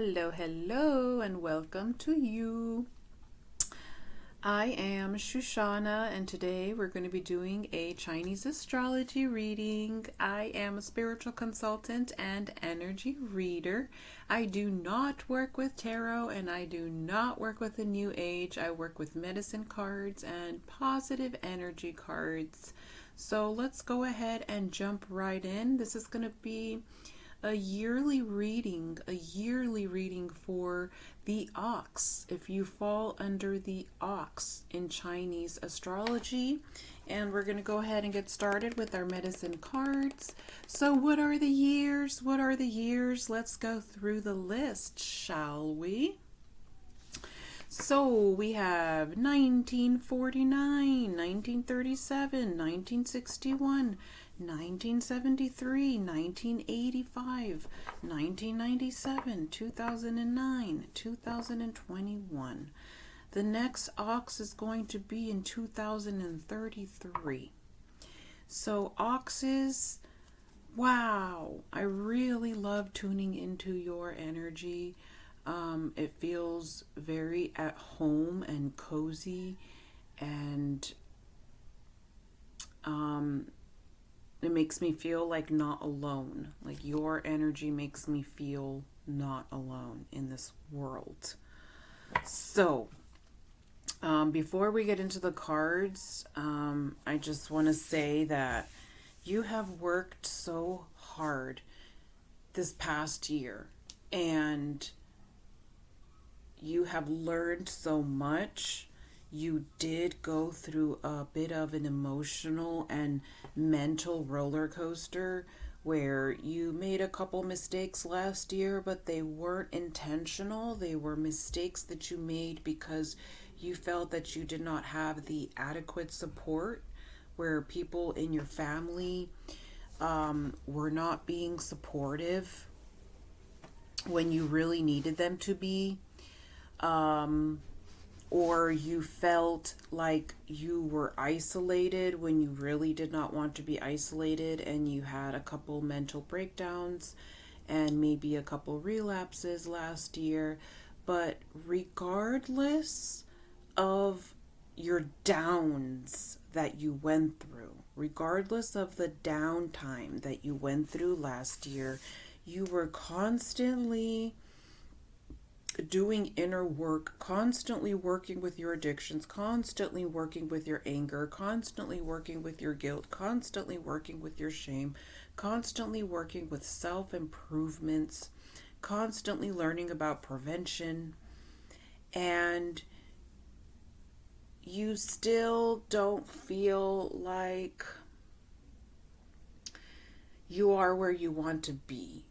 Hello, and welcome to you. I am Shoshana, and today we're going to be doing a Chinese astrology reading. I am a spiritual consultant and energy reader. I do not work with tarot, and I do not work with the New Age. I work with medicine cards and positive energy cards. So let's go ahead and jump right in. This is going to be a yearly reading for the ox, if you fall under the ox in Chinese astrology. And we're going to go ahead and get started with our medicine cards. So what are the years? Let's go through the list, shall we? So we have 1949, 1937, 1961, 1973, 1985, 1997, 2009, 2021. The next ox is going to be in 2033. So oxes, wow, I really love tuning into your energy. It feels very at home and cozy, and it makes me feel like not alone. Like your energy makes me feel not alone in this world. So, before we get into the cards, I just want to say that you have worked so hard this past year, and you have learned so much. You did go through a bit of an emotional and mental roller coaster where you made a couple mistakes last year, but they weren't intentional. They were mistakes that you made because you felt that you did not have the adequate support, where people in your family were not being supportive when you really needed them to be. Or you felt like you were isolated when you really did not want to be isolated, and you had a couple mental breakdowns and maybe a couple relapses last year. But regardless of your downs that you went through, regardless of the downtime that you went through last year, you were constantly doing inner work, constantly working with your addictions, constantly working with your anger, constantly working with your guilt, constantly working with your shame, constantly working with self-improvements, constantly learning about prevention, and you still don't feel like you are where you want to be.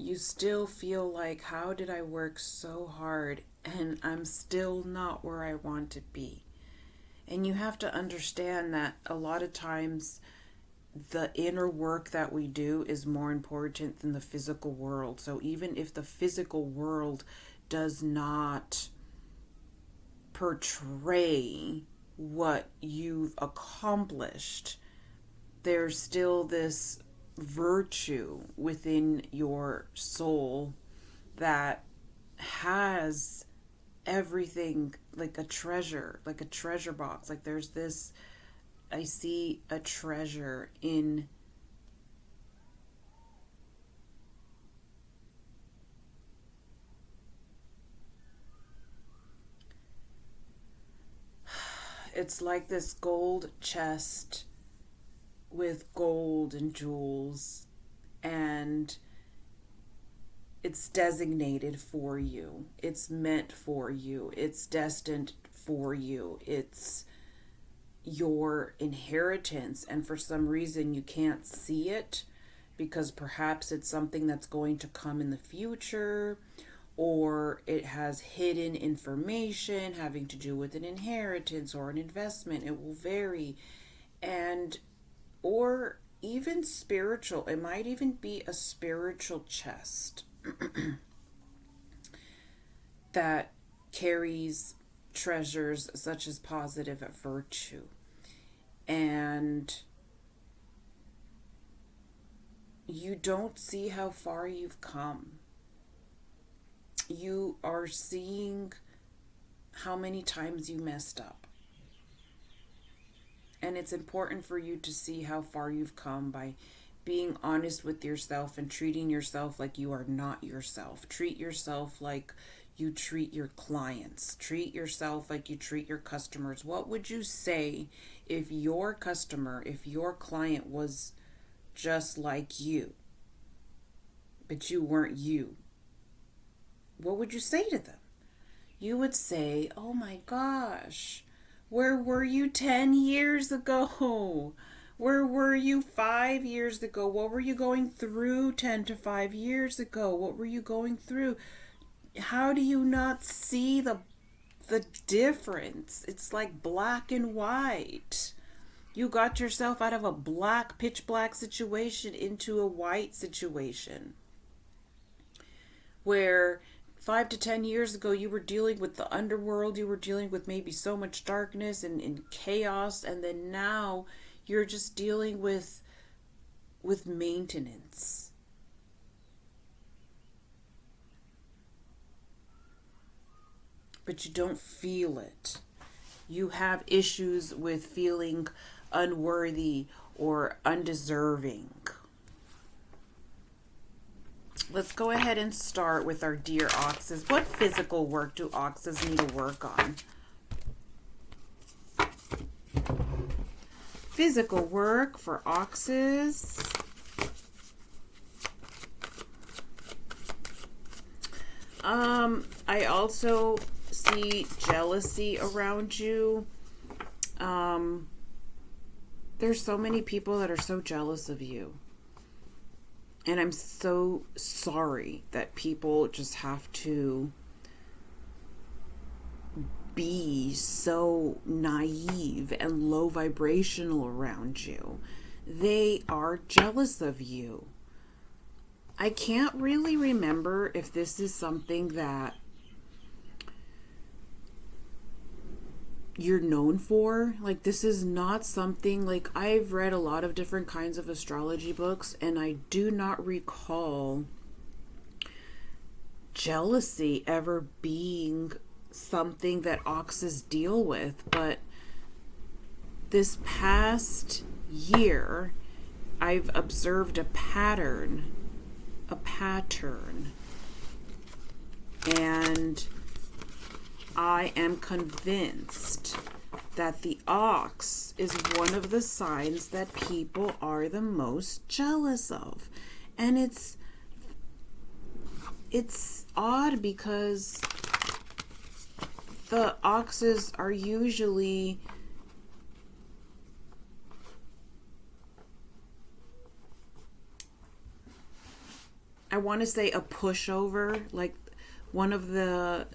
You still feel like, how did I work so hard and I'm still not where I want to be? And you have to understand that a lot of times the inner work that we do is more important than the physical world. So even if the physical world does not portray what you've accomplished, there's still this virtue within your soul that has everything, like a treasure box. Like there's this, I see a treasure in it's like this gold chest with gold and jewels, and it's designated for you. It's meant for you. It's destined for you. It's your inheritance, and for some reason you can't see it because perhaps it's something that's going to come in the future, or it has hidden information having to do with an inheritance or an investment. It will vary. And or even spiritual. It might even be a spiritual chest that carries treasures such as positive virtue. And you don't see how far you've come. you are seeing how many times you messed up. And it's important for you to see how far you've come by being honest with yourself and treating yourself like you are not yourself. Treat yourself like you treat your clients. Treat yourself like you treat your customers. What would you say if your customer, if your client was just like you, but you weren't you? What would you say to them? You would say, oh my gosh, where were you 10 years ago? Where were you 5 years ago? What were you going through 10 to 5 years ago? What were you going through? How do you not see the difference? It's like black and white. You got yourself out of a pitch black situation into a white situation where 5 to 10 years ago you were dealing with the underworld, you were dealing with maybe so much darkness and chaos, and then now you're just dealing with maintenance. But you don't feel it. You have issues with feeling unworthy or undeserving. Let's go ahead and start with our dear oxes. What physical work do oxes need to work on? Physical work for oxes. I also see jealousy around you. There's so many people that are so jealous of you. And I'm so sorry that people just have to be so naive and low vibrational around you. They are jealous of you. I can't really remember if this is something that you're known for. Like, this is not something, like, I've read a lot of different kinds of astrology books, and I do not recall jealousy ever being something that oxes deal with. But this past year, I've observed a pattern, and I am convinced that the ox is one of the signs that people are the most jealous of. And it's odd because the oxes are usually I want to say a pushover. Like, one of the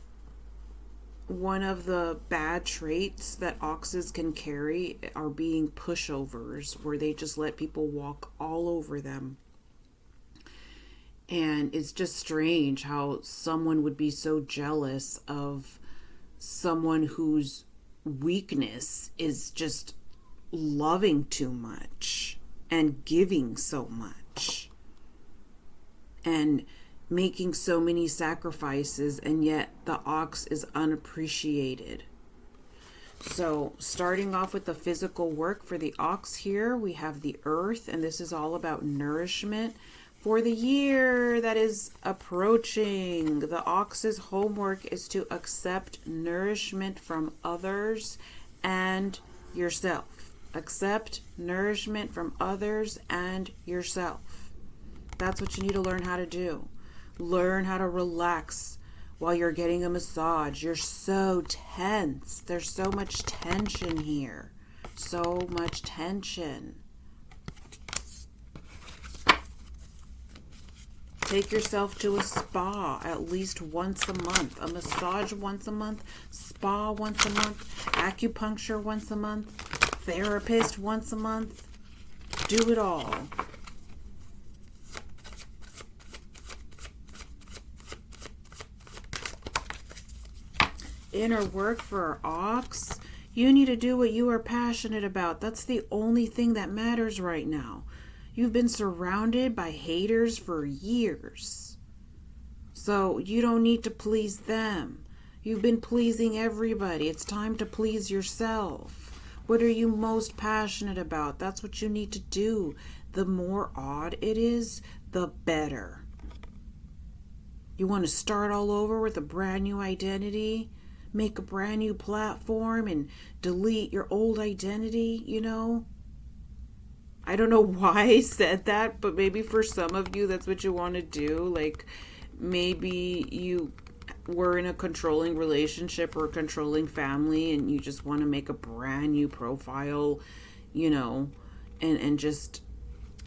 bad traits that oxes can carry are being pushovers, where they just let people walk all over them. And it's just strange how someone would be so jealous of someone whose weakness is just loving too much and giving so much and making so many sacrifices, and yet the ox is unappreciated. So starting off with the physical work for the ox here, we have the earth, and this is all about nourishment for the year that is approaching. The ox's homework is to accept nourishment from others and yourself. Accept nourishment from others and yourself. That's what you need to learn how to do. Learn how to relax while you're getting a massage. You're so tense. There's so much tension here. So much tension. Take yourself to a spa at least once a month. A massage once a month. Spa once a month. Acupuncture once a month. Therapist once a month. Do it all. Inner work for our ox. You need to do what you are passionate about. That's the only thing that matters right now. You've been surrounded by haters for years. So you don't need to please them. You've been pleasing everybody. It's time to please yourself. What are you most passionate about? That's what you need to do. The more odd it is, the better. You want to start all over with a brand new identity? Make a brand new platform and delete your old identity, I don't know why I said that, but maybe for some of you, that's what you want to do. Like, maybe you were in a controlling relationship or a controlling family and you just want to make a brand new profile, and just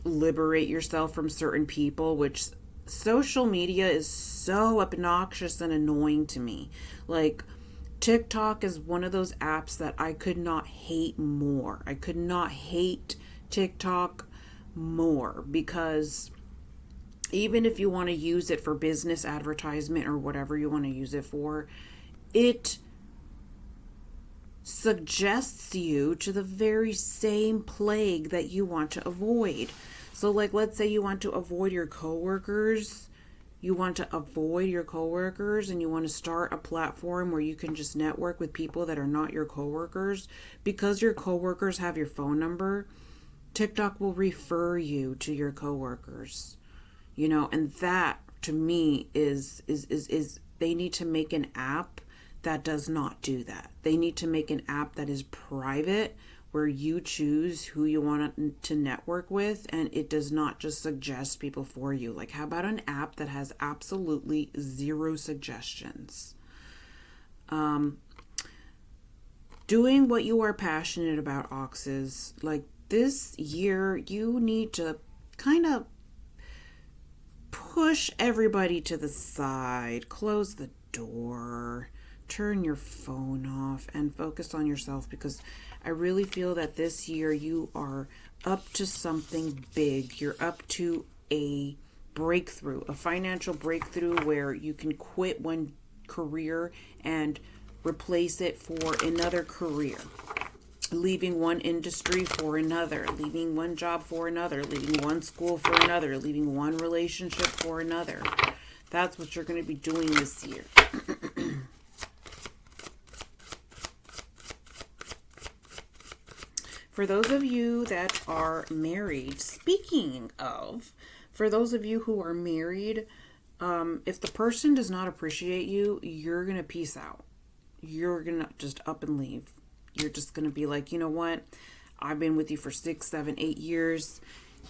liberate yourself from certain people, which social media is so obnoxious and annoying to me. Like, TikTok is one of those apps that I could not hate more. I could not hate TikTok more, because even if you want to use it for business advertisement or whatever you want to use it for, it suggests you to the very same plague that you want to avoid. So, like, let's say you want to avoid your coworkers. You want to avoid your coworkers and you want to start a platform where you can just network with people that are not your coworkers. Because your coworkers have your phone number, TikTok will refer you to your coworkers. And that to me is they need to make an app that does not do that. They need to make an app that is private, where you choose who you want to network with, and it does not just suggest people for you. Like, how about an app that has absolutely zero suggestions? Doing what you are passionate about, Oxes. Like, this year, you need to kind of push everybody to the side, close the door, turn your phone off, and focus on yourself, because I really feel that this year you are up to something big. You're up to a breakthrough, a financial breakthrough, where you can quit one career and replace it for another career. Leaving one industry for another, leaving one job for another, leaving one school for another, leaving one relationship for another. That's what you're going to be doing this year. For those of you that are married, speaking of, for those of you who are married, if the person does not appreciate you, you're going to peace out. You're going to just up and leave. You're just going to be like, you know what? I've been with you for 6, 7, 8 years,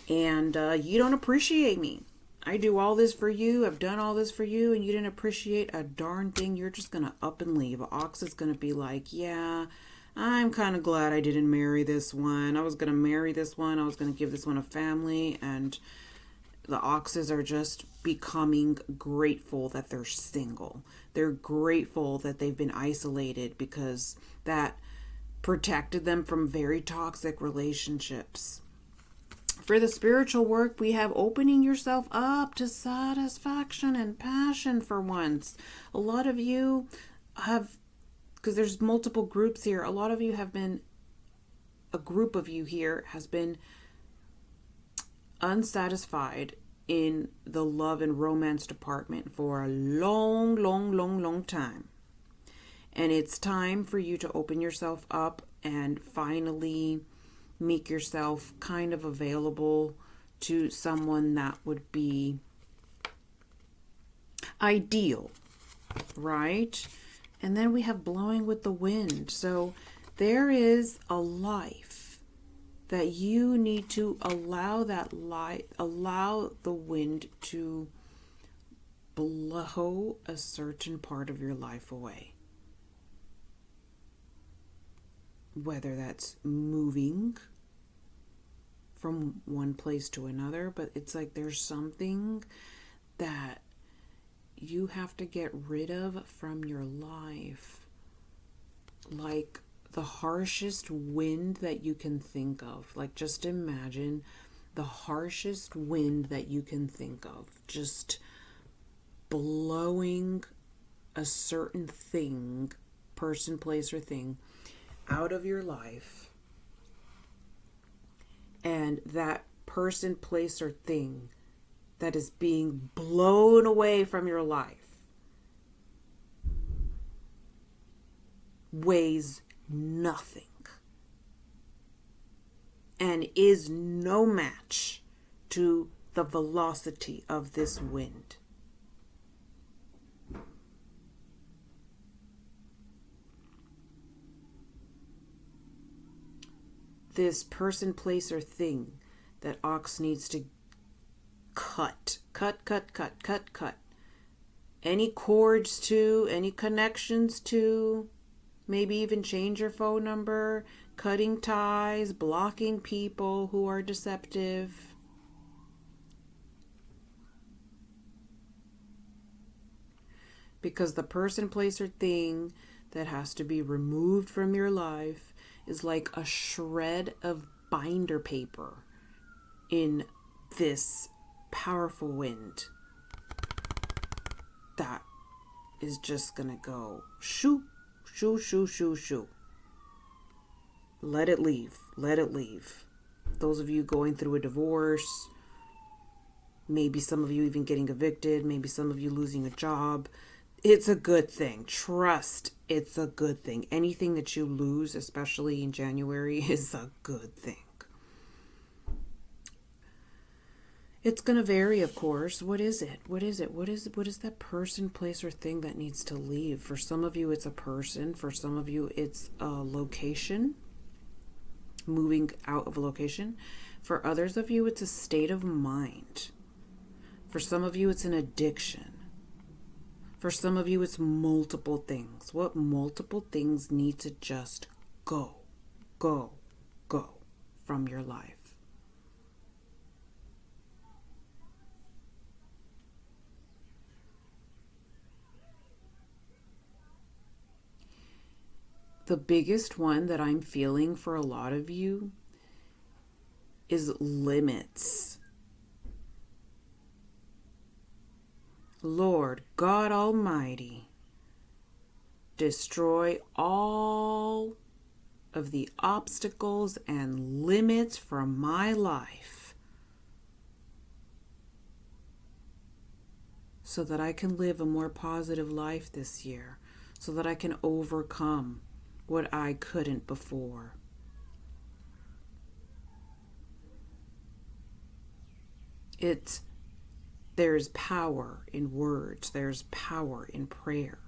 and you don't appreciate me. I do all this for you. I've done all this for you, and you didn't appreciate a darn thing. You're just going to up and leave. Ox is going to be like, yeah, I'm kind of glad I didn't marry this one. I was going to marry this one. I was going to give this one a family, and the Oxes are just becoming grateful that they're single. They're grateful that they've been isolated, because that protected them from very toxic relationships. For the spiritual work, we have opening yourself up to satisfaction and passion for once. A lot of you have, because there's multiple groups here, a lot of you have been, a group of you here has been unsatisfied in the love and romance department for a long time. And it's time for you to open yourself up and finally make yourself kind of available to someone that would be ideal, right? And then we have blowing with the wind. So there is a life that you need to allow the wind to blow a certain part of your life away. Whether that's moving from one place to another, but it's like there's something that you have to get rid of from your life. Like the harshest wind that you can think of. Like, just imagine the harshest wind that you can think of. Just blowing a certain thing, person, place, or thing out of your life, and that person, place, or thing that is being blown away from your life weighs nothing and is no match to the velocity of this wind. This person, place, or thing that Ox needs to cut. Any cords to, any connections to, maybe even change your phone number, cutting ties, blocking people who are deceptive. Because the person, place, or thing that has to be removed from your life is like a shred of binder paper in this powerful wind that is just gonna go shoo, shoo, shoo, shoo, shoo. Let it leave. Let it leave. Those of you going through a divorce, maybe some of you even getting evicted, maybe some of you losing a job, it's a good thing. Trust, it's a good thing. Anything that you lose, especially in January, is a good thing. It's going to vary, of course. What is it? What is that person, place, or thing that needs to leave? For some of you, it's a person. For some of you, it's a location. Moving out of a location. For others of you, it's a state of mind. For some of you, it's an addiction. For some of you, it's multiple things. What multiple things need to just go from your life? The biggest one that I'm feeling for a lot of you is limits. Lord God Almighty, destroy all of the obstacles and limits from my life so that I can live a more positive life this year, so that I can overcome what I couldn't before. There's power in words. There's power in prayer.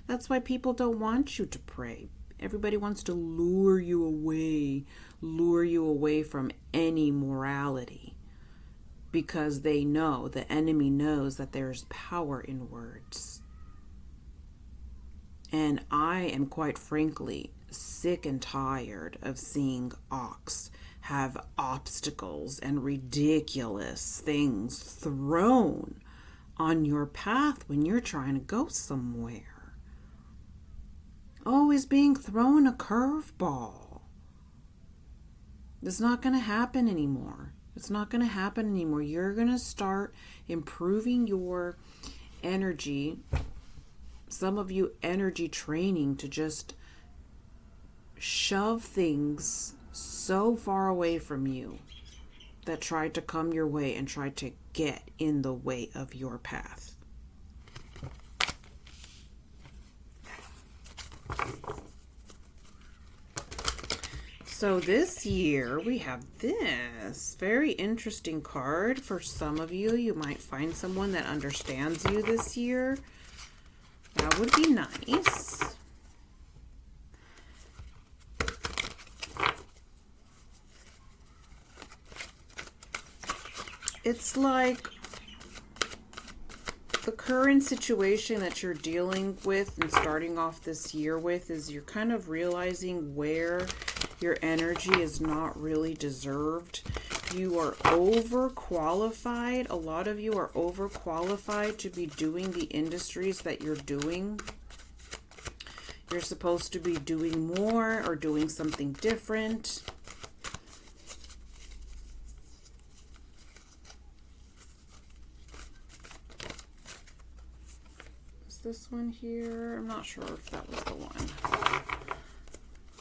That's why people don't want you to pray. Everybody wants to lure you away from any morality, because they know, the enemy knows that there's power in words. And I am, quite frankly, sick and tired of seeing Ox have obstacles and ridiculous things thrown on your path when you're trying to go somewhere. Always being thrown a curveball. It's not going to happen anymore. It's not going to happen anymore. You're going to start improving your energy. Some of you energy training to just shove things so far away from you that tried to come your way and tried to get in the way of your path. So this year we have this very interesting card. For some of you, you might find someone that understands you this year. That would be nice. It's like the current situation that you're dealing with and starting off this year with is you're kind of realizing where your energy is not really deserved. You are overqualified. A lot of you are overqualified to be doing the industries that you're doing. You're supposed to be doing more or doing something different. This one here, I'm not sure if that was the one.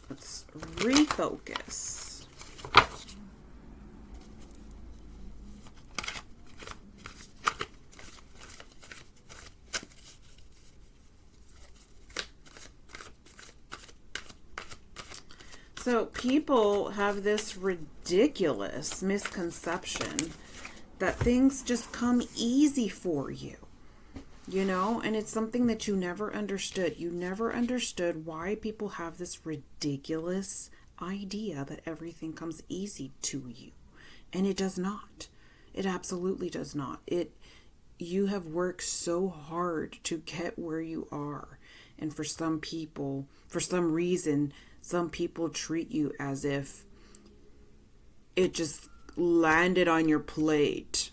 Let's refocus. So people have this ridiculous misconception that things just come easy for you, you know, and it's something that you never understood. You never understood why people have this ridiculous idea that everything comes easy to you. And it does not. It absolutely does not. You have worked so hard to get where you are. And for some people, for some reason, some people treat you as if it just landed on your plate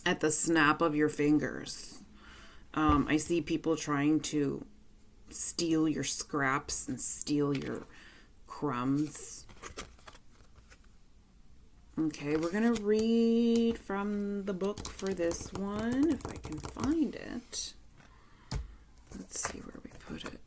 at the snap of your fingers. I see people trying to steal your scraps and steal your crumbs. Okay, we're going to read from the book for this one, if I can find it. Let's see where we put it.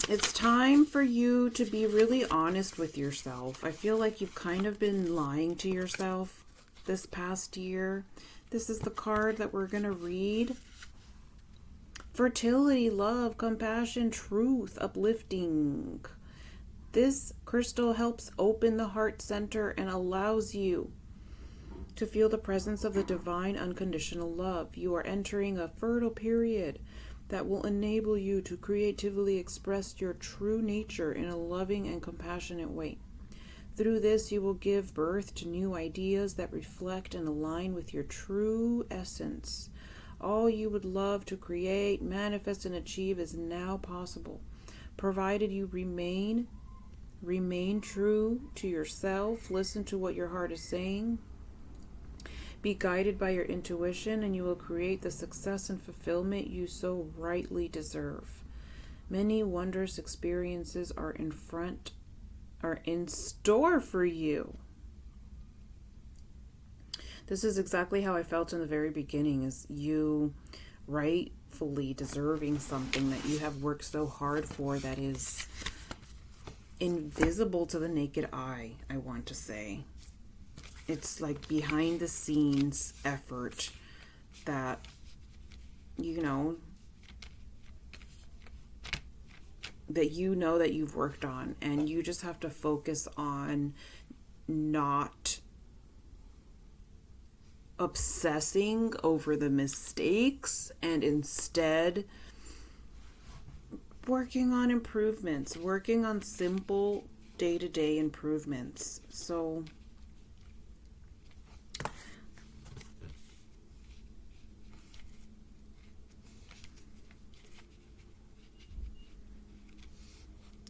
It's time for you to be really honest with yourself. I feel like you've kind of been lying to yourself this past year. This is the card that we're going to read. Fertility, love, compassion, truth, uplifting. This crystal helps open the heart center and allows you to feel the presence of the divine unconditional love. You are entering a fertile period that will enable you to creatively express your true nature in a loving and compassionate way. Through this, you will give birth to new ideas that reflect and align with your true essence. All you would love to create, manifest, and achieve is now possible, provided you remain true to yourself. Listen to what your heart is saying. Be guided by your intuition, and you will create the success and fulfillment you so rightly deserve. Many wondrous experiences are in store for you. This is exactly how I felt in the very beginning, is you rightfully deserving something that you have worked so hard for that is invisible to the naked eye, I want to say. It's like behind the scenes effort that, you know that you've worked on, and you just have to focus on not obsessing over the mistakes and instead working on improvements, working on simple day-to-day improvements. So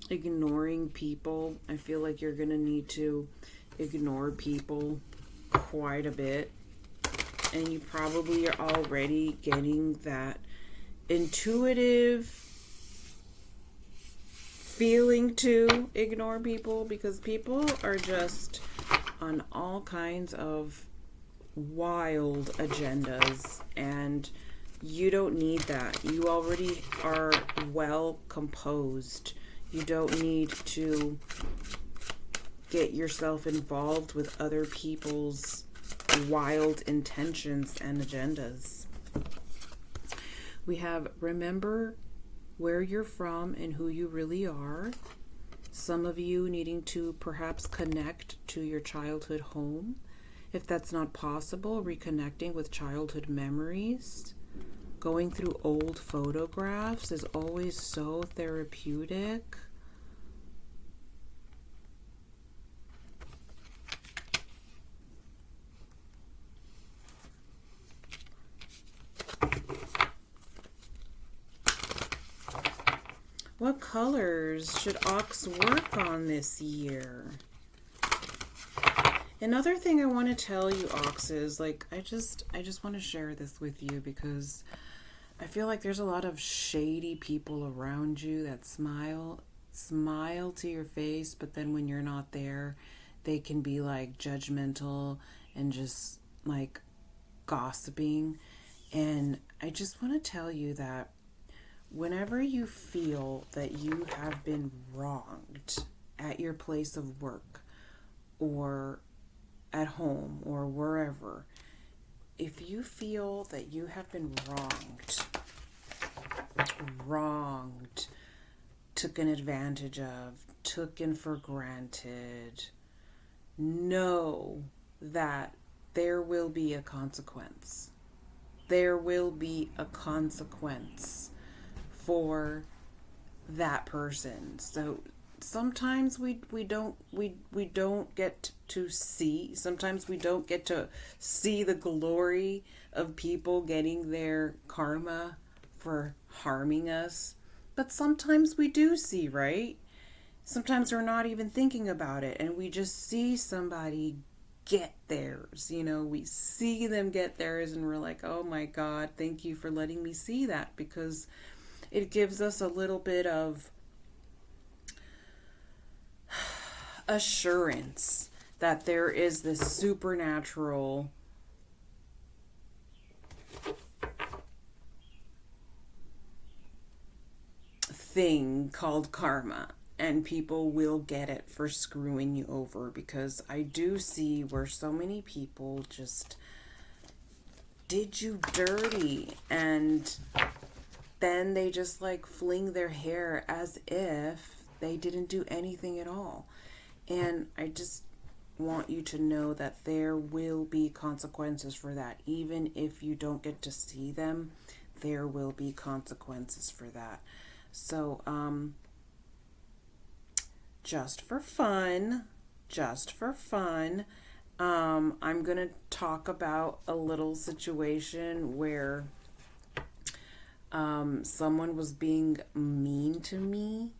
ignoring people, I feel like you're going to need to ignore people quite a bit. And you probably are already getting that intuitive feeling to ignore people, because people are just on all kinds of wild agendas, and you don't need that. You already are well composed. You don't need to get yourself involved with other people's wild intentions and agendas. We have remember where you're from and who you really are. Some of you needing to perhaps connect to your childhood home. If that's not possible, reconnecting with childhood memories. Going through old photographs is always so therapeutic. What colors should Ox work on this year? Another thing I want to tell you, Ox, is like I just want to share this with you because I feel like there's a lot of shady people around you that smile to your face, but then when you're not there, they can be like judgmental and just like gossiping. And I just want to tell you that whenever you feel that you have been wronged at your place of work, or at home or wherever, if you feel that you have been wronged, taken advantage of, taken for granted, know that there will be a consequence. There will be a consequence for that person. So sometimes we don't get to see, sometimes we don't get to see the glory of people getting their karma for harming us. But sometimes we do see, right? Sometimes we're not even thinking about it and we just see somebody get theirs. We see them get theirs and we're like, oh my God, thank you for letting me see that, because it gives us a little bit of assurance that there is this supernatural thing called karma, and people will get it for screwing you over, because I do see where so many people just did you dirty and then they just like fling their hair as if they didn't do anything at all. And I just want you to know that there will be consequences for that. Even if you don't get to see them, there will be consequences for that. So, just for fun, I'm going to talk about a little situation where someone was being mean to me.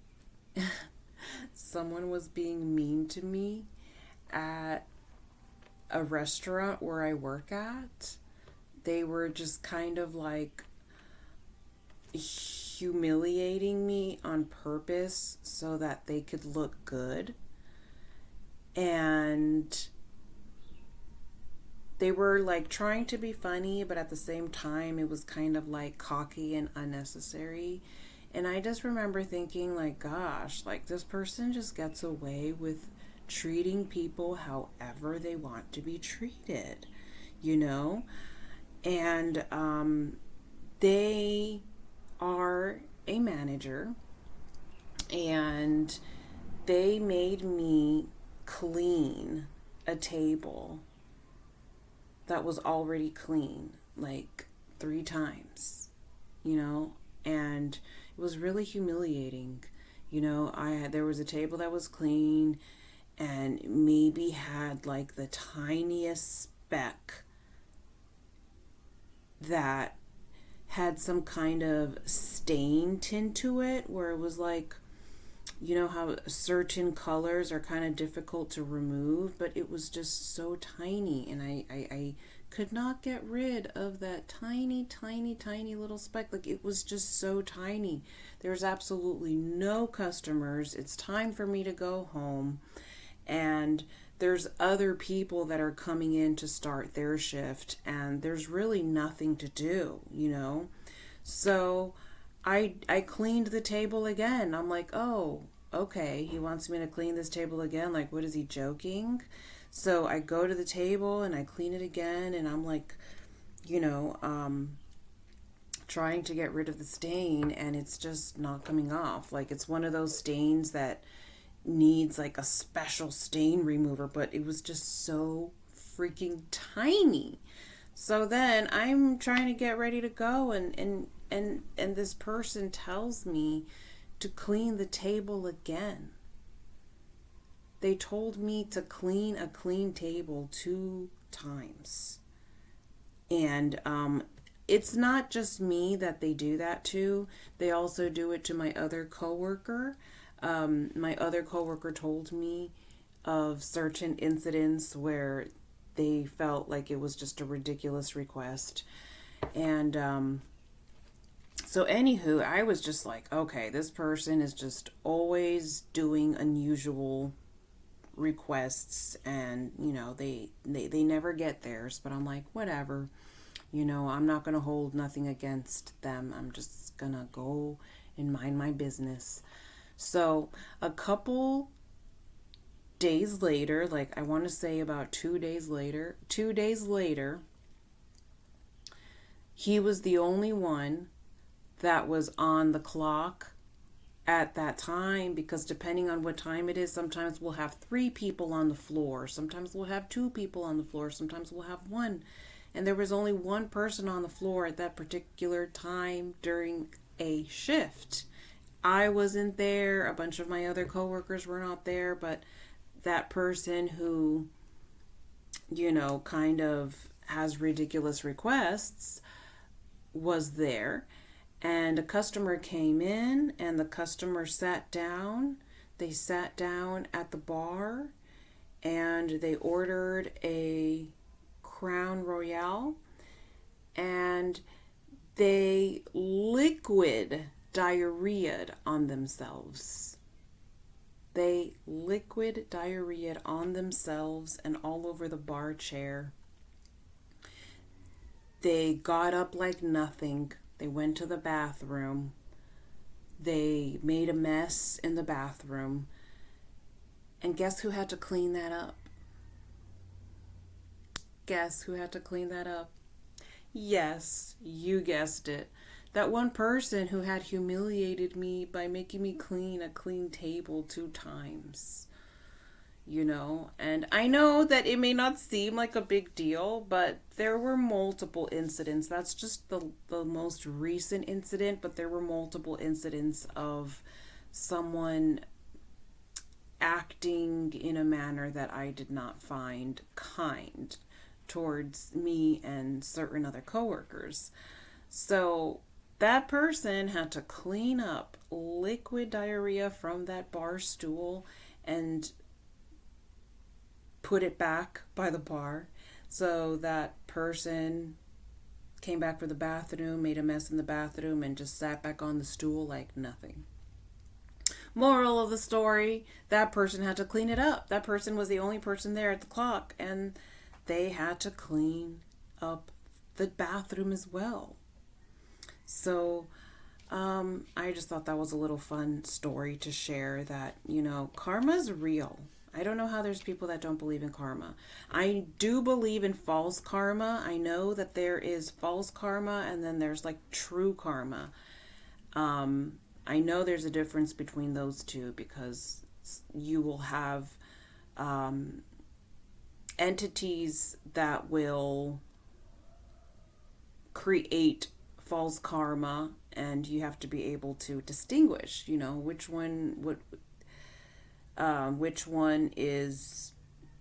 Someone was being mean to me at a restaurant where I work at. They were just kind of like humiliating me on purpose so that they could look good. And they were like trying to be funny, but at the same time it was kind of like cocky and unnecessary. And I just remember thinking like, gosh, like this person just gets away with treating people however they want to be treated, And they are a manager, and they made me clean a table that was already clean like 3 times, and it was really humiliating. There was a table that was clean and maybe had like the tiniest speck that had some kind of stain tint to it, where it was like, how certain colors are kind of difficult to remove, but it was just so tiny, and I could not get rid of that tiny little speck. Like, it was just so tiny. There's absolutely no customers. It's time for me to go home, and there's other people that are coming in to start their shift, and there's really nothing to do, So I cleaned the table again. I'm like, oh, okay, he wants me to clean this table again. Like, what, is he joking? So I go to the table and I clean it again, and I'm like, trying to get rid of the stain, and it's just not coming off. Like, it's one of those stains that needs like a special stain remover, but it was just so freaking tiny. So then I'm trying to get ready to go, and this person tells me to clean the table again. They told me to clean a clean table 2 times. And it's not just me that they do that to. They also do it to my other coworker. My other coworker told me of certain incidents where they felt like it was just a ridiculous request. And so anywho, I was just like, okay, this person is just always doing unusual requests, and they never get theirs. But I'm like, whatever, I'm not gonna hold nothing against them. I'm just gonna go and mind my business. So a couple days later, like I want to say about 2 days later, he was the only one that was on the clock at that time, because depending on what time it is, sometimes we'll have 3 people on the floor, sometimes we'll have 2 people on the floor, sometimes we'll have one. And there was only one person on the floor at that particular time during a shift. I wasn't there, a bunch of my other coworkers were not there, but that person who, kind of has ridiculous requests was there. And a customer came in and the customer sat down. They sat down at the bar and they ordered a Crown Royale, and they liquid diarrheaed on themselves. They liquid diarrheaed on themselves and all over the bar chair. They got up like nothing. They went to the bathroom. They made a mess in the bathroom. And guess who had to clean that up? Guess who had to clean that up? Yes, you guessed it. That one person who had humiliated me by making me clean a clean table 2 times. And I know that it may not seem like a big deal, but there were multiple incidents. That's just the most recent incident, but there were multiple incidents of someone acting in a manner that I did not find kind towards me and certain other coworkers. So that person had to clean up liquid diarrhea from that bar stool and put it back by the bar. So that person came back for the bathroom, made a mess in the bathroom, and just sat back on the stool like nothing. Moral of the story, that person had to clean it up. That person was the only person there at the clock, and they had to clean up the bathroom as well. So I just thought that was a little fun story to share, that, karma's real. I don't know how there's people that don't believe in karma. I do believe in false karma. I know that there is false karma and then there's like true karma. I know there's a difference between those two, because you will have entities that will create false karma, and you have to be able to distinguish, which one is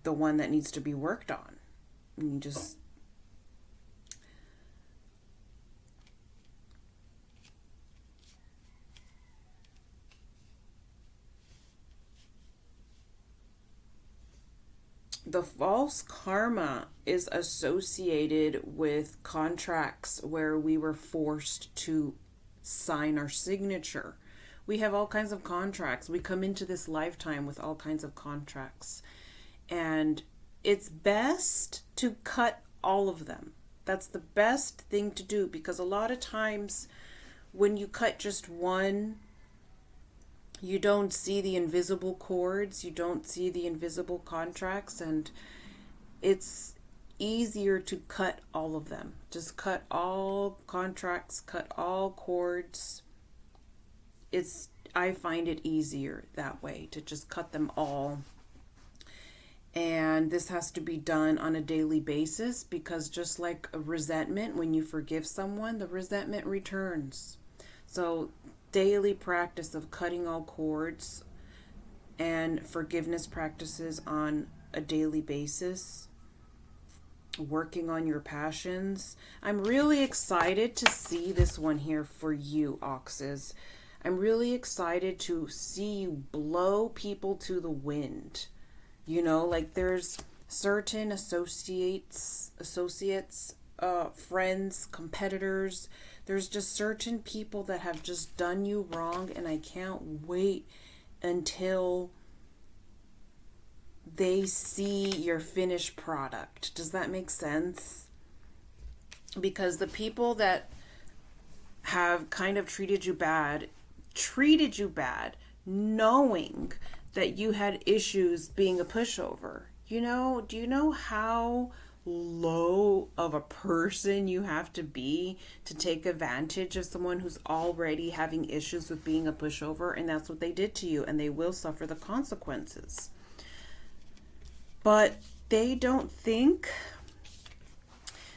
the one that needs to be worked on. And you just the false karma is associated with contracts where we were forced to sign our signature. We have all kinds of contracts. We come into this lifetime with all kinds of contracts. And it's best to cut all of them. That's the best thing to do, because a lot of times when you cut just one, you don't see the invisible cords, you don't see the invisible contracts, and it's easier to cut all of them. Just cut all contracts, cut all cords. I find it easier that way, to just cut them all. And this has to be done on a daily basis, because just like a resentment, when you forgive someone, the resentment returns. So daily practice of cutting all cords and forgiveness practices on a daily basis, working on your passions. I'm really excited to see this one here for you, Oxes. I'm really excited to see you blow people to the wind. Like there's certain associates, friends, competitors. There's just certain people that have just done you wrong, and I can't wait until they see your finished product. Does that make sense? Because the people that have kind of treated you bad knowing that you had issues being a pushover. Do you know how low of a person you have to be to take advantage of someone who's already having issues with being a pushover? And that's what they did to you, and they will suffer the consequences. But they don't think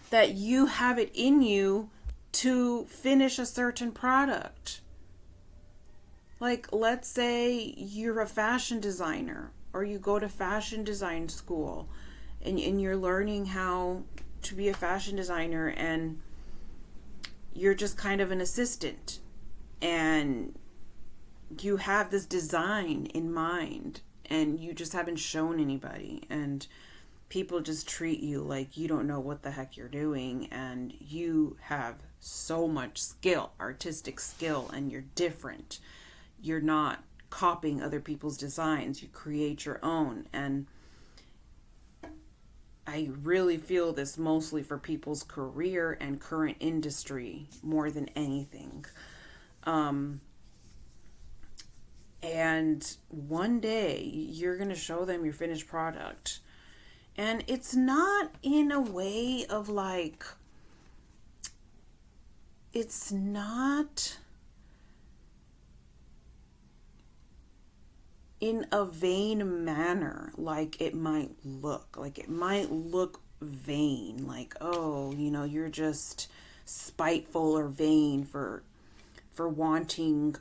that you have it in you to finish a certain product. Like, let's say you're a fashion designer, or you go to fashion design school, and you're learning how to be a fashion designer, and you're just kind of an assistant, and you have this design in mind, and you just haven't shown anybody, and people just treat you like you don't know what the heck you're doing, and you have so much skill, artistic skill, and you're different. You're not copying other people's designs. You create your own. And I really feel this mostly for people's career and current industry more than anything. And one day you're going to show them your finished product. And it's not in a way of like, it's not in a vain manner like it might look. Like it might look vain, like, oh, you're just spiteful or vain for wanting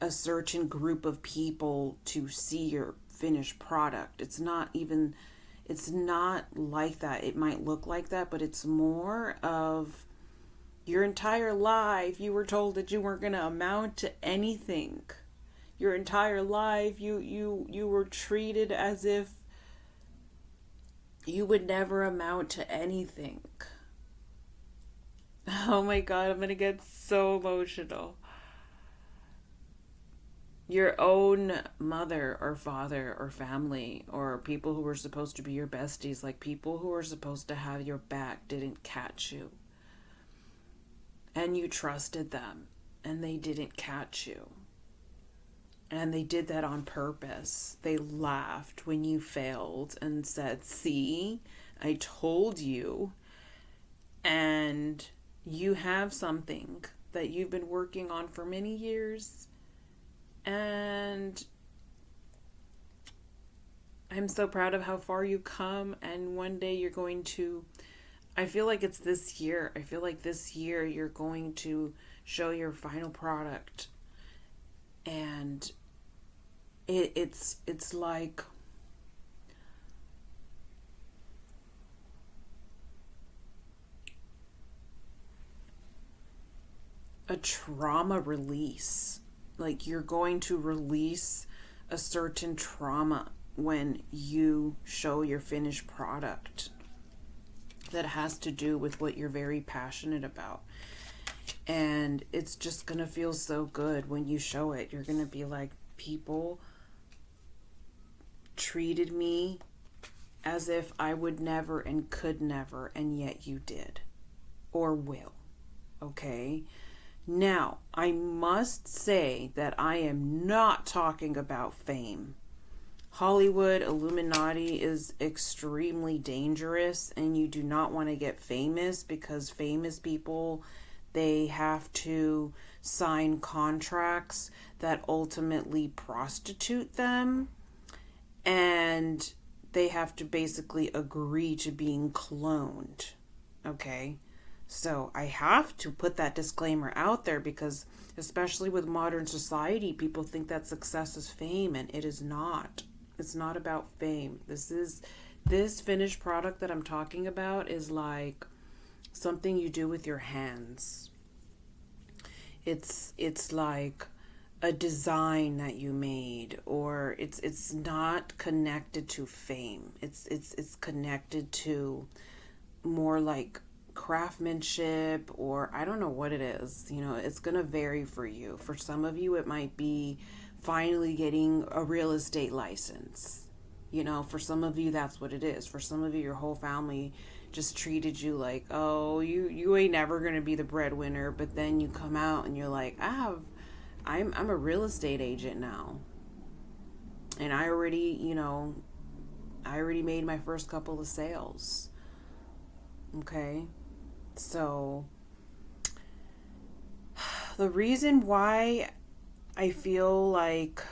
a certain group of people to see your finished product. It's not like that. It might look like that, but it's more of your entire life you were told that you weren't going to amount to anything. Your entire life you were treated as if you would never amount to anything. Oh my God, I'm going to get so emotional. Your own mother or father or family or people who were supposed to be your besties, like people who were supposed to have your back, didn't catch you. And you trusted them, and they didn't catch you. And they did that on purpose. They laughed when you failed and said, see, I told you. And you have something that you've been working on for many years. And I'm so proud of how far you've come. And one day you're going to, I feel like it's this year. I feel like this year you're going to show your final product. And it's like a trauma release. Like you're going to release a certain trauma when you show your finished product that has to do with what you're very passionate about. And it's just going to feel so good when you show it. You're going to be like, people treated me as if I would never and could never, and yet you did or will. Okay? Now, I must say that I am not talking about fame. Hollywood Illuminati is extremely dangerous, and you do not want to get famous, because famous people, they have to sign contracts that ultimately prostitute them, and they have to basically agree to being cloned. Okay? So I have to put that disclaimer out there, because especially with modern society, people think that success is fame, and it is not. It's not about fame. This finished product that I'm talking about is like something you do with your hands. It's like a design that you made, or it's not connected to fame. It's connected to more like craftsmanship, or I don't know what it is. It's gonna vary for you. For some of you, it might be finally getting a real estate license. For some of you, that's what it is. For some of you, your whole family just treated you like, oh, you ain't never gonna be the breadwinner. But then you come out and you're like, I'm a real estate agent now. And I already made my first couple of sales. Okay. So the reason why I feel like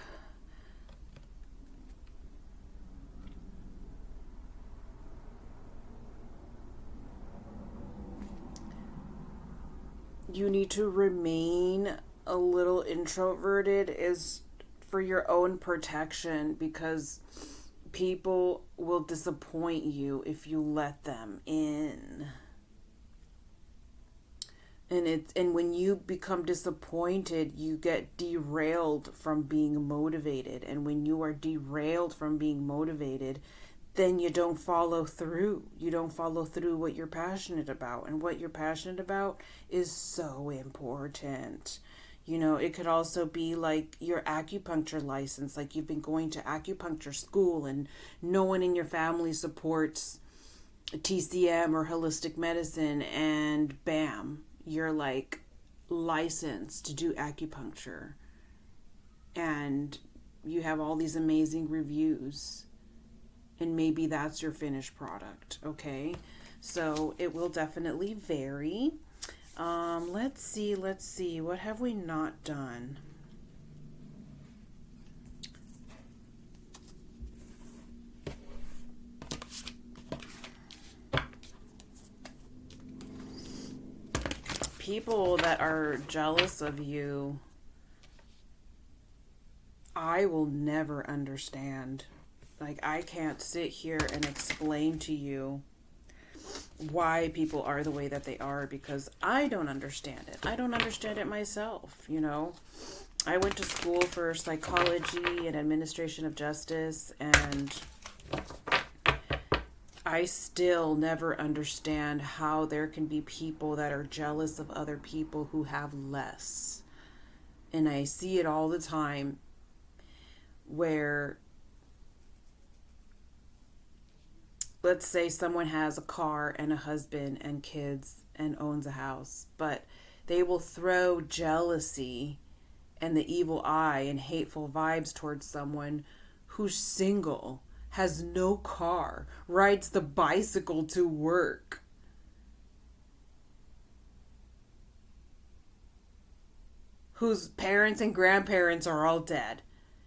you need to remain a little introverted is for your own protection, because people will disappoint you if you let them in. And when you become disappointed, you get derailed from being motivated. And when you are derailed from being motivated, then you don't follow through. You don't follow through what you're passionate about. And what you're passionate about is so important. It could also be like your acupuncture license. Like you've been going to acupuncture school and no one in your family supports TCM or holistic medicine, and bam, you're like licensed to do acupuncture. And you have all these amazing reviews. And maybe that's your finished product, okay? So it will definitely vary. Let's see. What have we not done? People that are jealous of you, I will never understand. Like, I can't sit here and explain to you why people are the way that they are, because I don't understand it. I don't understand it myself, I went to school for psychology and administration of justice, and I still never understand how there can be people that are jealous of other people who have less. And I see it all the time where, let's say someone has a car and a husband and kids and owns a house, but they will throw jealousy and the evil eye and hateful vibes towards someone who's single, has no car, rides the bicycle to work. Whose parents and grandparents are all dead.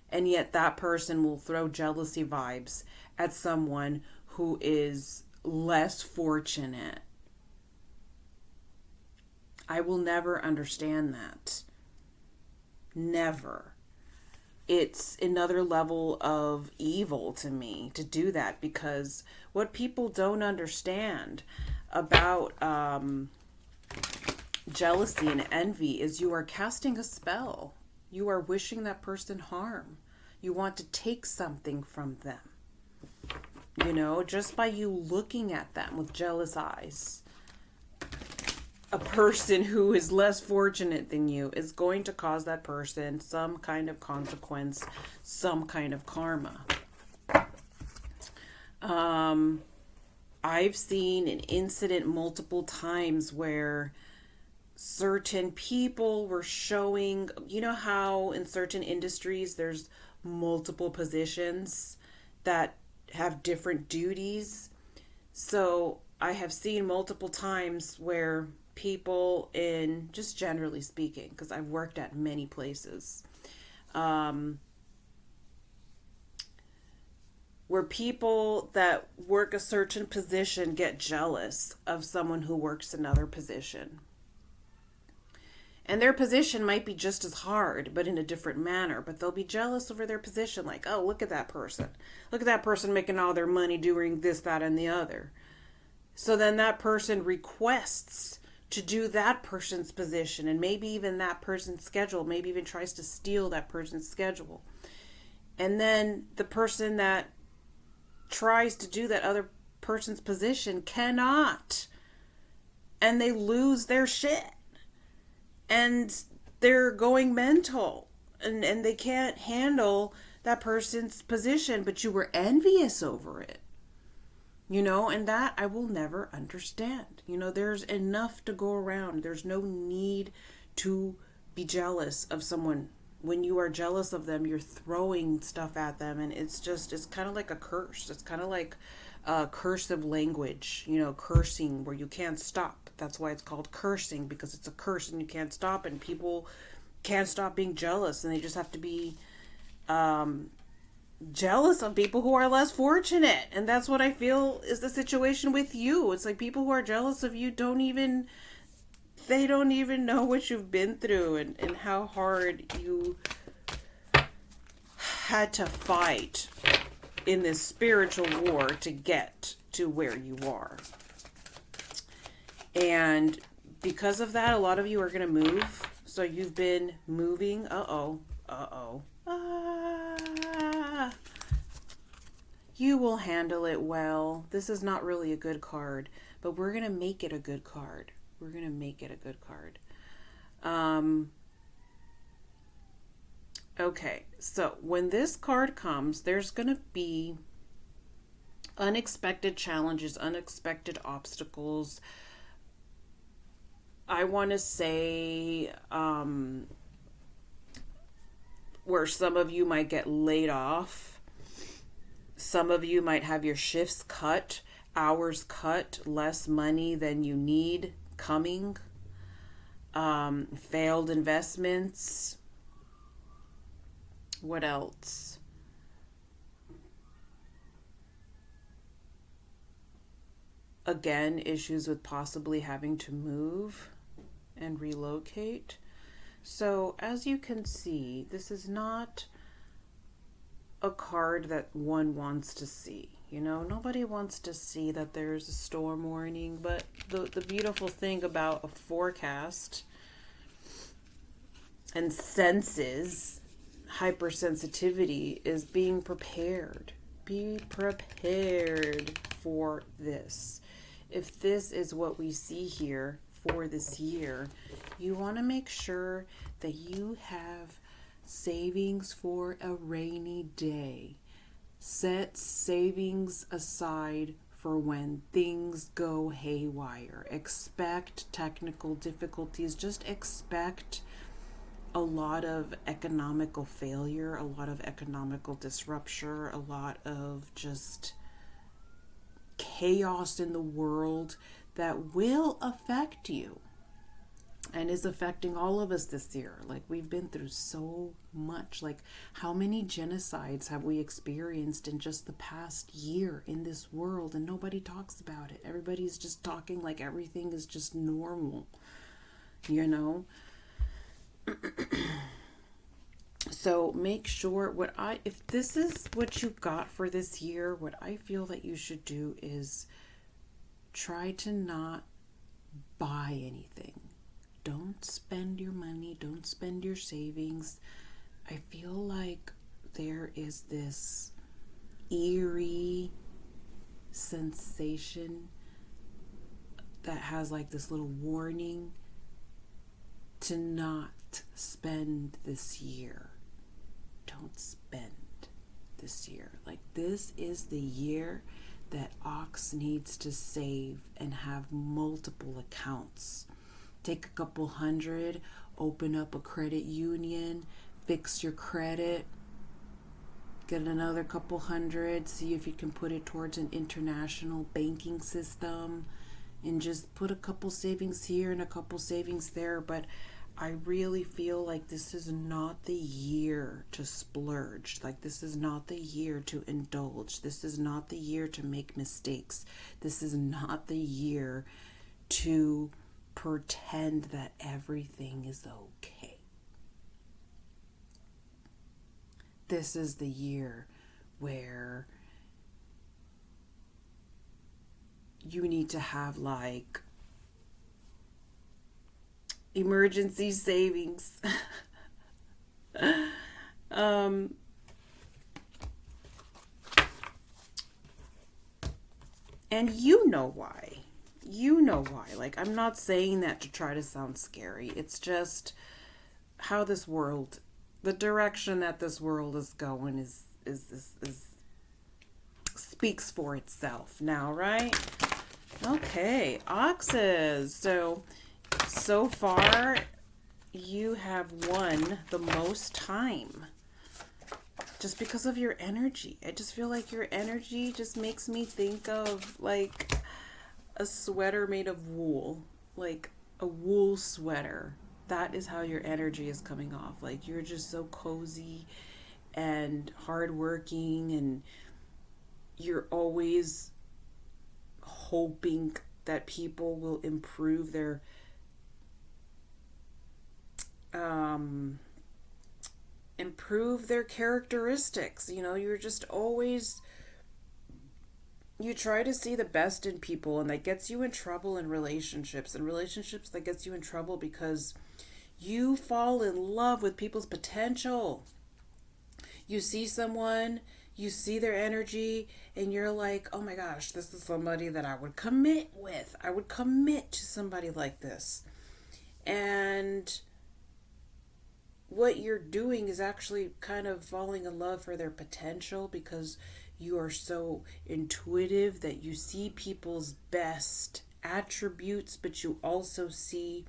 And yet that person will throw jealousy vibes at someone who is less fortunate. I will never understand that. Never. It's another level of evil to me to do that, because what people don't understand about jealousy and envy is you are casting a spell. You are wishing that person harm. You want to take something from them. Just by you looking at them with jealous eyes. A person who is less fortunate than you is going to cause that person some kind of consequence, some kind of karma. I've seen an incident multiple times where certain people were showing, how in certain industries there's multiple positions that have different duties. So I have seen multiple times where people in, just generally speaking, because I've worked at many places, where people that work a certain position get jealous of someone who works another position. And their position might be just as hard, but in a different manner. But they'll be jealous over their position. Like, oh, look at that person. Look at that person making all their money doing this, that, and the other. So then that person requests to do that person's position, and maybe even that person's schedule, maybe even tries to steal that person's schedule. And then the person that tries to do that other person's position cannot. And they lose their shit. And they're going mental. And they can't handle that person's position, but you were envious over it. And that I will never understand. There's enough to go around. There's no need to be jealous of someone when you are jealous of them, you're throwing stuff at them, and it's kind of like a curse. It's kind of like cursive language, cursing where you can't stop. That's why it's called cursing, because it's a curse and you can't stop, and people can't stop being jealous, and they just have to be jealous of people who are less fortunate. And that's what I feel is the situation with you. It's like people who are jealous of you they don't even know what you've been through, and how hard you had to fight in this spiritual war to get to where you are. And because of that, a lot of you are going to move. So you've been moving. You will handle it well. This is not really a good card, but we're going to make it a good card. Okay, so when this card comes, there's going to be unexpected challenges, unexpected obstacles. I want to say where some of you might get laid off. Some of you might have your shifts cut, hours cut, less money than you need coming. Failed investments. What else? Again, issues with possibly having to move and relocate. So as you can see, this is not a card that one wants to see. Nobody wants to see that there's a storm warning, but the beautiful thing about a forecast and senses, hypersensitivity, is being prepared. Be prepared for this. If this is what we see here for this year, you want to make sure that you have savings for a rainy day. Set savings aside for when things go haywire. Expect technical difficulties. Just expect a lot of economical failure, a lot of economical disruption, a lot of just chaos in the world that will affect you and is affecting all of us this year. Like, we've been through so much. Like, how many genocides have we experienced in just the past year in this world, and nobody talks about it? Everybody's just talking like everything is just normal, So make sure if this is what you got for this year, what I feel that you should do is try to not buy anything. Don't spend your money. Don't spend your savings. I feel like there is this eerie sensation that has like this little warning to not spend this year. Don't spend this year. Like, this is the year that Ox needs to save and have multiple accounts. Take a couple hundred, open up a credit union, fix your credit, get another couple hundred, see if you can put it towards an international banking system, and just put a couple savings here and a couple savings there. But I really feel like this is not the year to splurge. Like, this is not the year to indulge. This is not the year to make mistakes. This is not the year to pretend that everything is okay. This is the year where you need to have like emergency savings. And you know why. Like, I'm not saying that to try to sound scary. It's just how this world, the direction that this world is going is speaks for itself now, right? Okay, oxes. So far, you have won the most time just because of your energy. I just feel like your energy just makes me think of like a sweater made of wool, like a wool sweater. That is how your energy is coming off. Like you're just so cozy and hardworking, and you're always hoping that people will improve their characteristics. You know, you're just always, you try to see the best in people, and that gets you in trouble in relationships, that gets you in trouble because you fall in love with people's potential. You see someone, you see their energy, and you're like, oh my gosh, this is somebody that I would commit with. I would commit to somebody like this. And what you're doing is actually kind of falling in love for their potential, because you are so intuitive that you see people's best attributes, but you also see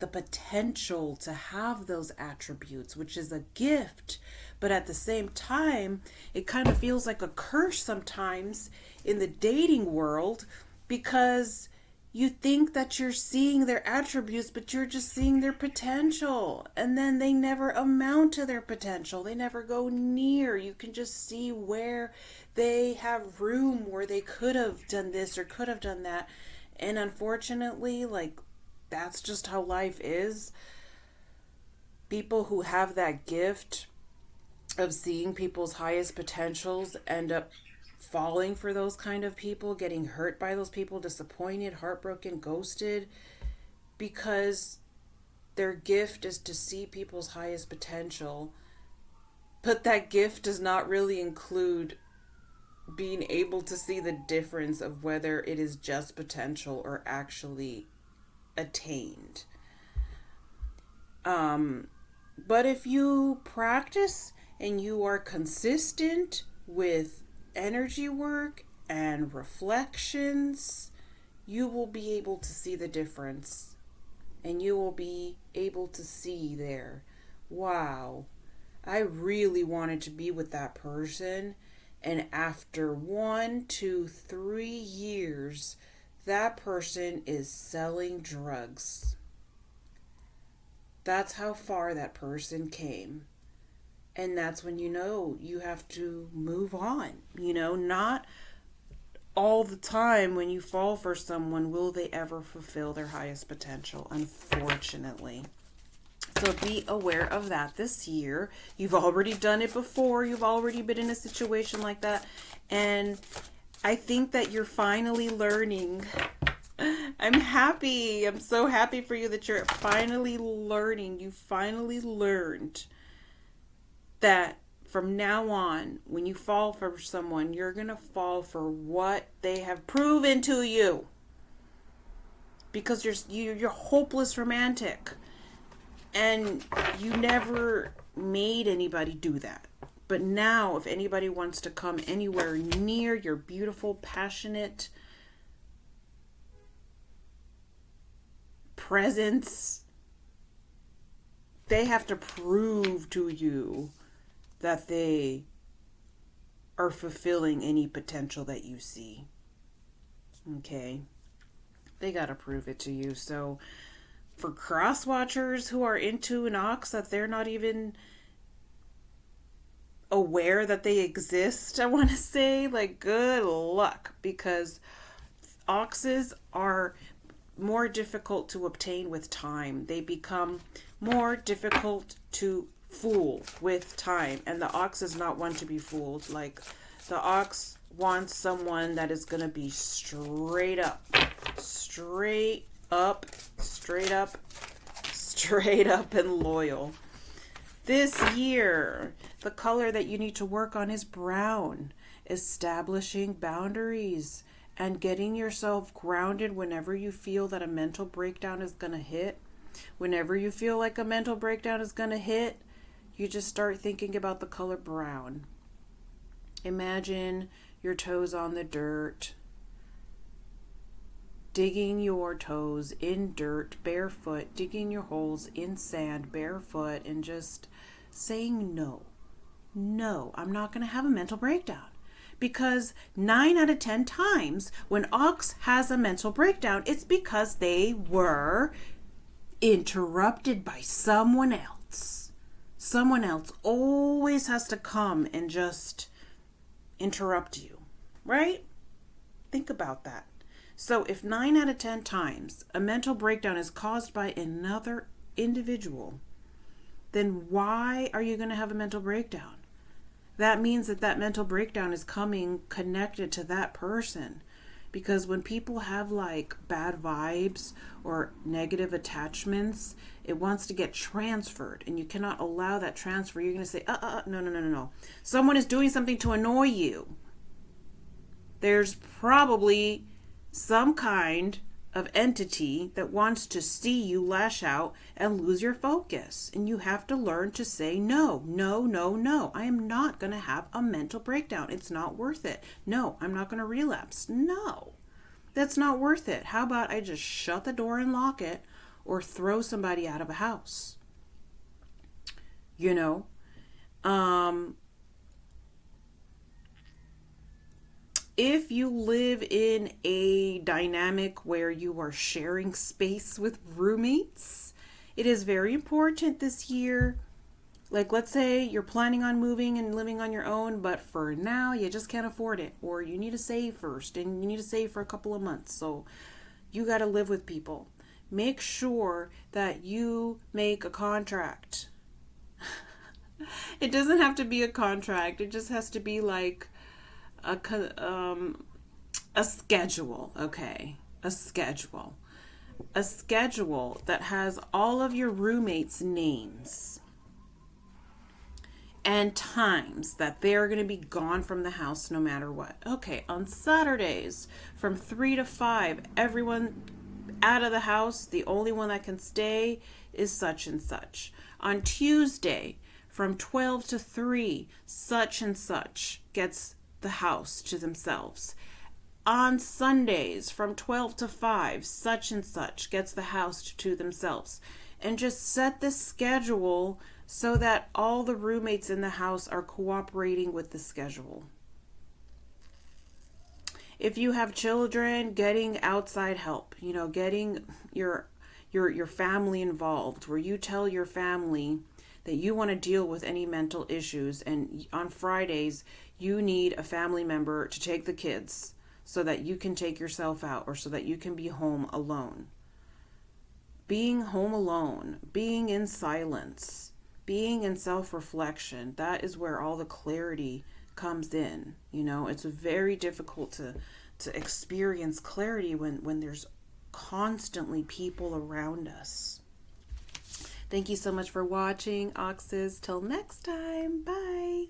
the potential to have those attributes, which is a gift. But at the same time, it kind of feels like a curse sometimes in the dating world, because you think that you're seeing their attributes, but you're just seeing their potential. And then they never amount to their potential. They never go near. You can just see where they have room, where they could have done this or could have done that. And unfortunately, like, that's just how life is. People who have that gift of seeing people's highest potentials end up falling for those kind of people, getting hurt by those people, disappointed, heartbroken, ghosted, because their gift is to see people's highest potential. But that gift does not really include being able to see the difference of whether it is just potential or actually attained. But if you practice and you are consistent with energy work and reflections, you will be able to see the difference. And you will be able to see there, wow, I really wanted to be with that person. And after 1, 2, 3 years, that person is selling drugs. That's how far that person came. And that's when you know you have to move on. You know, not all the time when you fall for someone will they ever fulfill their highest potential, unfortunately. So be aware of that this year. You've already done it before. You've already been in a situation like that. And I think that you're finally learning. I'm happy. I'm so happy for you that you're finally learning. You finally learned that from now on, when you fall for someone, you're going to fall for what they have proven to you. Because you're hopeless romantic. And you never made anybody do that. But now, if anybody wants to come anywhere near your beautiful, passionate presence, they have to prove to you that they are fulfilling any potential that you see. Okay? They got to prove it to you. So, for cross watchers who are into an ox that they're not even aware that they exist, I want to say, like, good luck, because oxes are more difficult to obtain with time. They become more difficult to fool with time, and the ox is not one to be fooled. Like, the ox wants someone that is going to be straight up and loyal. This year, the color that you need to work on is brown. Establishing boundaries and getting yourself grounded whenever you feel that a mental breakdown is going to hit. Whenever you feel like a mental breakdown is going to hit, you just start thinking about the color brown. Imagine your toes on the dirt. digging your toes in dirt barefoot, digging your holes in sand barefoot, and just saying no. No, I'm not going to have a mental breakdown. Because 9 out of 10 times when Ox has a mental breakdown, it's because they were interrupted by someone else. Someone else always has to come and just interrupt you, right? Think about that. So if 9 out of 10 times a mental breakdown is caused by another individual, then why are you going to have a mental breakdown? That means that mental breakdown is coming connected to that person. Because when people have like bad vibes or negative attachments, it wants to get transferred, and you cannot allow that transfer. You're going to say, no. Someone is doing something to annoy you. There's probably some kind of entity that wants to see you lash out and lose your focus. And you have to learn to say no. I am not going to have a mental breakdown. It's not worth it. No, I'm not going to relapse. No, that's not worth it. How about I just shut the door and lock it, or throw somebody out of a house? You know, if you live in a dynamic where you are sharing space with roommates, it is very important this year. Like, let's say you're planning on moving and living on your own, but for now you just can't afford it, or you need to save first, and you need to save for a couple of months. So you got to live with people. Make sure that you make a contract. It doesn't have to be a contract. It just has to be like a schedule, okay? A schedule that has all of your roommates' names and times that they're going to be gone from the house no matter what. Okay, on Saturdays from 3 to 5, everyone out of the house. The only one that can stay is such and such. On Tuesday from 12 to 3, such and such gets the house to themselves. On Sundays from 12 to 5, such and such gets the house to themselves. And just set this schedule so that all the roommates in the house are cooperating with the schedule. If you have children, getting outside help, getting your family involved, where you tell your family that you want to deal with any mental issues, and on Fridays you need a family member to take the kids so that you can take yourself out, or so that you can be home alone. Being home alone, being in silence, being in self-reflection, that is where all the clarity comes in. It's very difficult to experience clarity when there's constantly people around us. Thank you so much for watching, Oxes. Till next time. Bye.